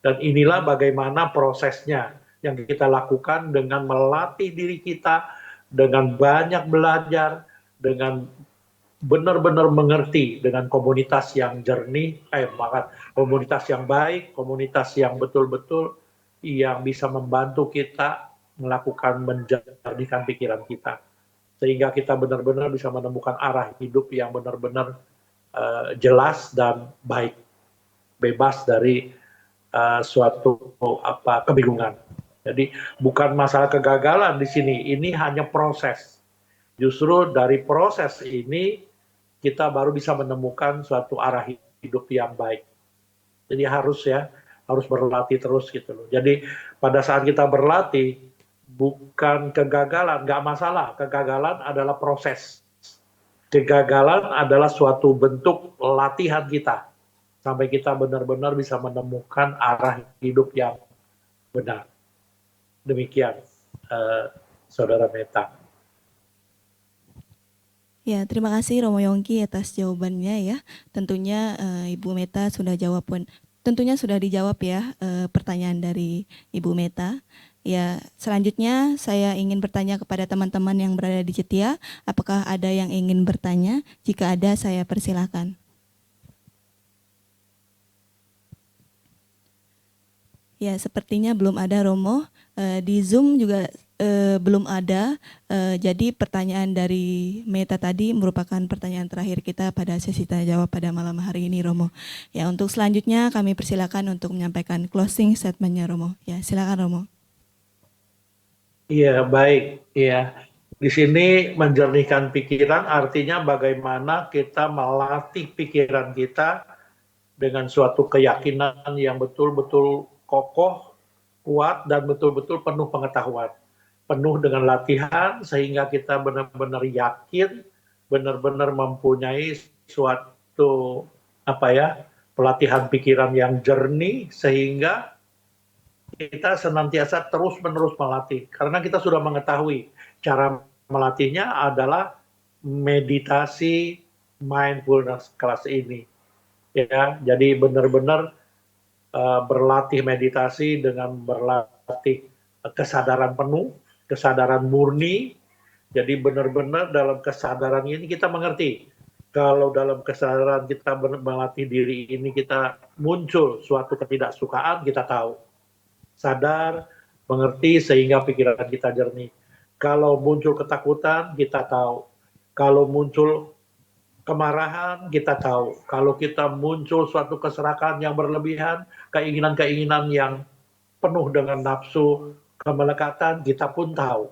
Dan inilah bagaimana prosesnya yang kita lakukan dengan melatih diri kita, dengan banyak belajar, dengan benar-benar mengerti, dengan komunitas yang jernih, komunitas yang baik, komunitas yang betul-betul yang bisa membantu kita melakukan menjernihkan pikiran kita, sehingga kita benar-benar bisa menemukan arah hidup yang benar-benar jelas dan baik, bebas dari suatu kebingungan. Jadi bukan masalah kegagalan di sini, ini hanya proses. Justru dari proses ini kita baru bisa menemukan suatu arah hidup yang baik. Jadi harus berlatih terus gitu loh. Jadi pada saat kita berlatih, bukan kegagalan, nggak masalah. Kegagalan adalah proses. Kegagalan adalah suatu bentuk latihan kita sampai kita benar-benar bisa menemukan arah hidup yang benar. Demikian, Saudara Meta. Ya, terima kasih Romo Yongki atas jawabannya ya. Tentunya Ibu Meta sudah dijawab ya pertanyaan dari Ibu Meta. Ya, selanjutnya saya ingin bertanya kepada teman-teman yang berada di Cetia, apakah ada yang ingin bertanya? Jika ada, saya persilakan. Ya, sepertinya belum ada Romo. Di Zoom juga belum ada. Jadi pertanyaan dari Meta tadi merupakan pertanyaan terakhir kita pada sesi tanya jawab pada malam hari ini, Romo. Ya, untuk selanjutnya kami persilakan untuk menyampaikan closing statement-nya, Romo. Ya, silakan Romo. Iya, baik. Iya. Di sini menjernihkan pikiran artinya bagaimana kita melatih pikiran kita dengan suatu keyakinan yang betul-betul kokoh, kuat, dan betul-betul penuh pengetahuan. Penuh dengan latihan sehingga kita benar-benar yakin, benar-benar mempunyai suatu pelatihan pikiran yang jernih sehingga kita senantiasa terus-menerus melatih. Karena kita sudah mengetahui cara melatihnya adalah meditasi mindfulness kelas ini. Ya, jadi benar-benar berlatih meditasi dengan berlatih kesadaran penuh, kesadaran murni. Jadi benar-benar dalam kesadaran ini kita mengerti. Kalau dalam kesadaran kita melatih diri ini kita muncul suatu ketidaksukaan, kita tahu. Sadar, mengerti sehingga pikiran kita jernih. Kalau muncul ketakutan, kita tahu. Kalau muncul kemarahan, kita tahu. Kalau kita muncul suatu keserakahan yang berlebihan, keinginan-keinginan yang penuh dengan nafsu kemelekatan, kita pun tahu.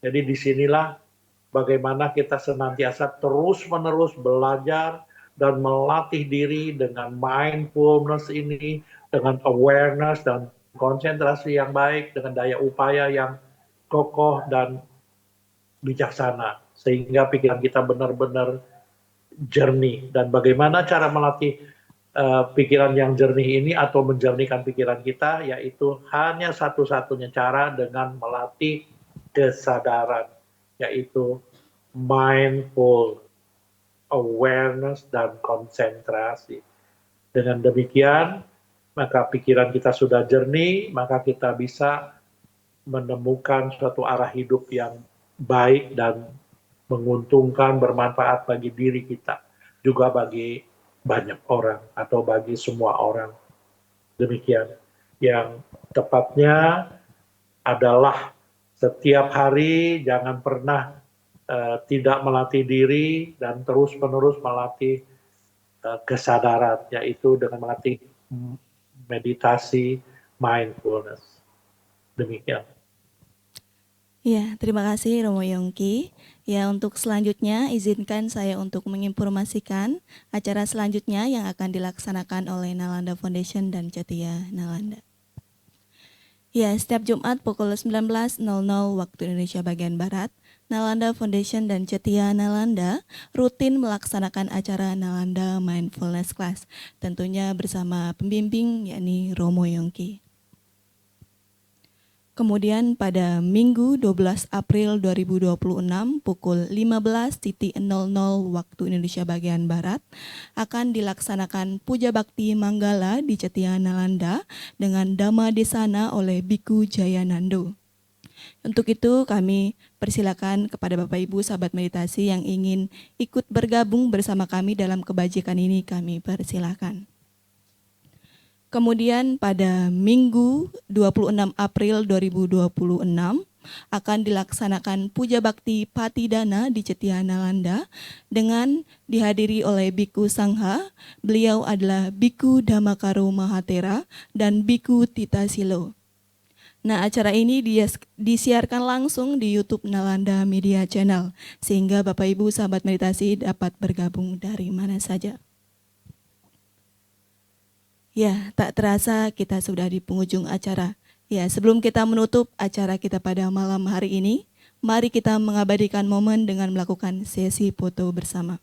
Jadi disinilah bagaimana kita senantiasa terus-menerus belajar dan melatih diri dengan mindfulness ini, dengan awareness dan konsentrasi yang baik, dengan daya upaya yang kokoh dan bijaksana. Sehingga pikiran kita benar-benar jernih. Dan bagaimana cara melatih pikiran yang jernih ini atau menjernihkan pikiran kita, yaitu hanya satu-satunya cara dengan melatih kesadaran, yaitu mindful awareness dan konsentrasi. Dengan demikian, maka pikiran kita sudah jernih, maka kita bisa menemukan suatu arah hidup yang baik dan menguntungkan, bermanfaat bagi diri kita, juga bagi banyak orang atau bagi semua orang. Demikian. Yang tepatnya adalah setiap hari jangan pernah tidak melatih diri dan terus-menerus melatih kesadaran, yaitu dengan melatih meditasi mindfulness. Demikian. Ya, terima kasih Romo Yongki. Ya, untuk selanjutnya izinkan saya untuk menginformasikan acara selanjutnya yang akan dilaksanakan oleh Nalanda Foundation dan Cetia Nalanda. Ya, setiap Jumat pukul 19.00 waktu Indonesia bagian Barat, Nalanda Foundation dan Cetia Nalanda rutin melaksanakan acara Nalanda Mindfulness Class, tentunya bersama pembimbing yakni Romo Yongki. Kemudian pada Minggu 12 April 2026 pukul 15.00 waktu Indonesia bagian Barat akan dilaksanakan Puja Bakti Manggala di Cetia Nalanda dengan Dhamma Desana oleh Biku Jayanando. Untuk itu kami persilakan kepada Bapak Ibu sahabat meditasi yang ingin ikut bergabung bersama kami dalam kebajikan ini, kami persilakan. Kemudian pada Minggu 26 April 2026 akan dilaksanakan Puja Bakti Patidana di Cetia Nalanda dengan dihadiri oleh Biku Sangha. Beliau adalah Biku Dhammakaro Mahatera dan Biku Tita Silo. Nah, acara ini disiarkan langsung di YouTube Nalanda Media Channel, sehingga Bapak Ibu sahabat meditasi dapat bergabung dari mana saja. Ya, tak terasa kita sudah di penghujung acara. Ya, sebelum kita menutup acara kita pada malam hari ini, mari kita mengabadikan momen dengan melakukan sesi foto bersama.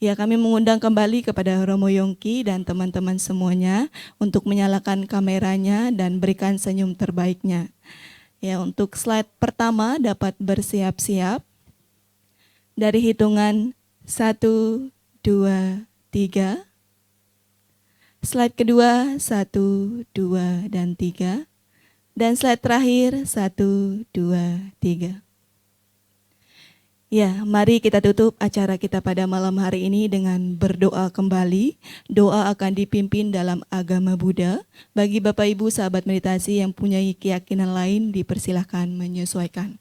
Ya, kami mengundang kembali kepada Romo Yongki dan teman-teman semuanya untuk menyalakan kameranya dan berikan senyum terbaiknya. Ya, untuk slide pertama dapat bersiap-siap. Dari hitungan 1, 2, 3. Slide kedua, 1, 2, dan 3. Dan slide terakhir, 1, 2, 3. Ya, mari kita tutup acara kita pada malam hari ini dengan berdoa kembali. Doa akan dipimpin dalam agama Buddha. Bagi Bapak Ibu sahabat meditasi yang punya keyakinan lain, dipersilahkan menyesuaikan.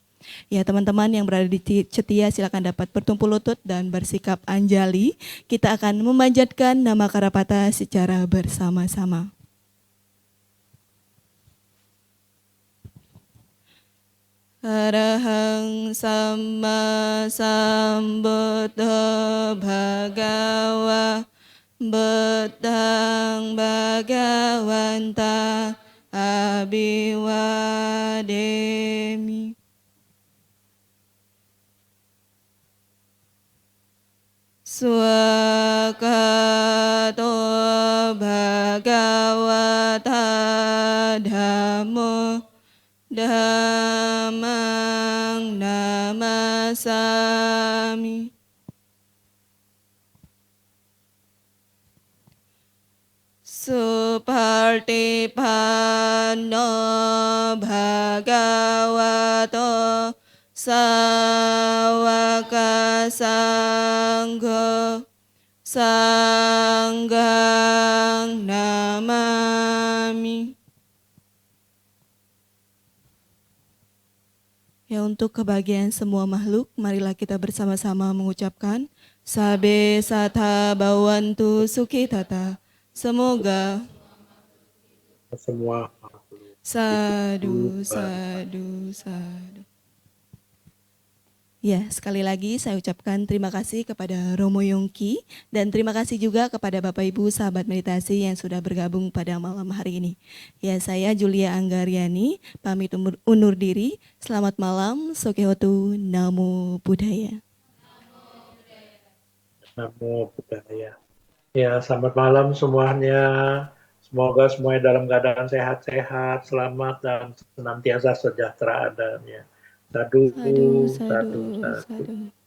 Ya, teman-teman yang berada di Cetia silakan dapat bertumpu lutut dan bersikap anjali. Kita akan memanjatkan nama Karapata secara bersama-sama. Arahang Samma Sambuddha Bhagava Buddhang Bhagavanta Abhiwademi. Swakato Bhagavata Dhammo Dhammang namasami. Supartipanno bhagavato sawaka sangho sanghang namami. Ya, untuk kebahagiaan semua makhluk, marilah kita bersama-sama mengucapkan Sabe Sata Bhavantu Sukhitata. Semoga Semua makhluk sadu, hidup sadu, sadu. Ya, sekali lagi saya ucapkan terima kasih kepada Romo Yongki dan terima kasih juga kepada Bapak Ibu sahabat meditasi yang sudah bergabung pada malam hari ini. Ya, saya Julia Anggariani, pamit undur diri. Selamat malam, Sokehotu, Namo Buddhaya. Namo Buddhaya. Ya, selamat malam semuanya. Semoga semuanya dalam keadaan sehat-sehat, selamat, dan senantiasa sejahtera adanya. Sadu, Sadu, sadu, sadu, sadu. sadu.